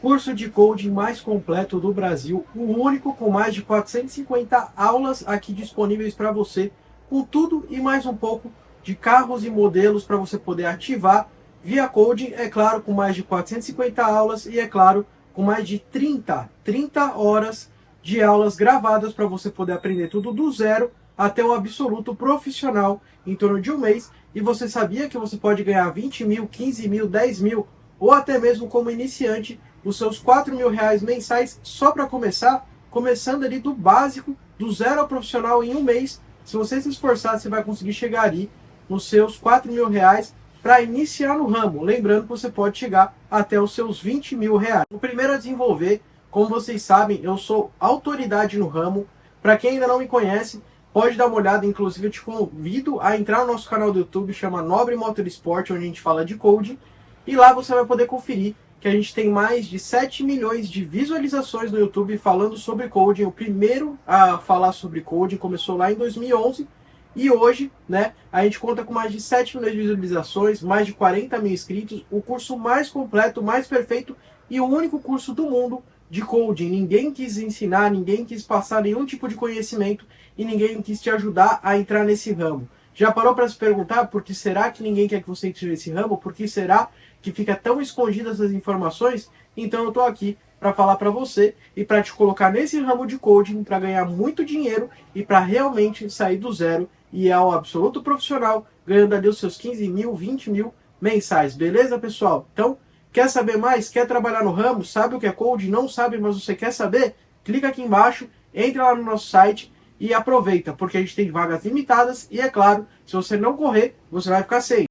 Curso de coding mais completo do Brasil, o único com mais de 450 aulas aqui disponíveis para você, com tudo e mais um pouco de carros e modelos para você poder ativar via coding, é claro, com mais de 450 aulas e, é claro, com mais de 30 horas de aulas gravadas para você poder aprender tudo do zero até o absoluto profissional em torno de um mês. E você sabia que você pode ganhar 20 mil, 15 mil, 10 mil ou até mesmo como iniciante os seus 4 mil reais mensais só para começar, começando ali do básico, do zero ao profissional em um mês. Se você se esforçar, você vai conseguir chegar ali nos seus 4 mil reais para iniciar no ramo. Lembrando que você pode chegar até os seus 20 mil reais. O primeiro a desenvolver, como vocês sabem, eu sou autoridade no ramo. Para quem ainda não me conhece, pode dar uma olhada, inclusive eu te convido a entrar no nosso canal do YouTube, chama Nobre Motorsport, onde a gente fala de coding, e lá você vai poder conferir que a gente tem mais de 7 milhões de visualizações no YouTube falando sobre coding. O primeiro a falar sobre coding começou lá em 2011 e hoje, né, a gente conta com mais de 7 milhões de visualizações, mais de 40 mil inscritos, o curso mais completo, mais perfeito e o único curso do mundo de coding. Ninguém quis ensinar, ninguém quis passar nenhum tipo de conhecimento e ninguém quis te ajudar a entrar nesse ramo. Já parou para se perguntar por que será que ninguém quer que você entre nesse ramo? Por que será que fica tão escondidas essas informações? Então eu estou aqui para falar para você e para te colocar nesse ramo de coding para ganhar muito dinheiro e para realmente sair do zero e ir ao absoluto profissional, ganhando ali os seus 15 mil, 20 mil mensais. Beleza, pessoal? Então, quer saber mais? Quer trabalhar no ramo? Sabe o que é coding? Não sabe, mas você quer saber? Clica aqui embaixo, entra lá no nosso site e aproveita, porque a gente tem vagas limitadas e, é claro, se você não correr, você vai ficar sem.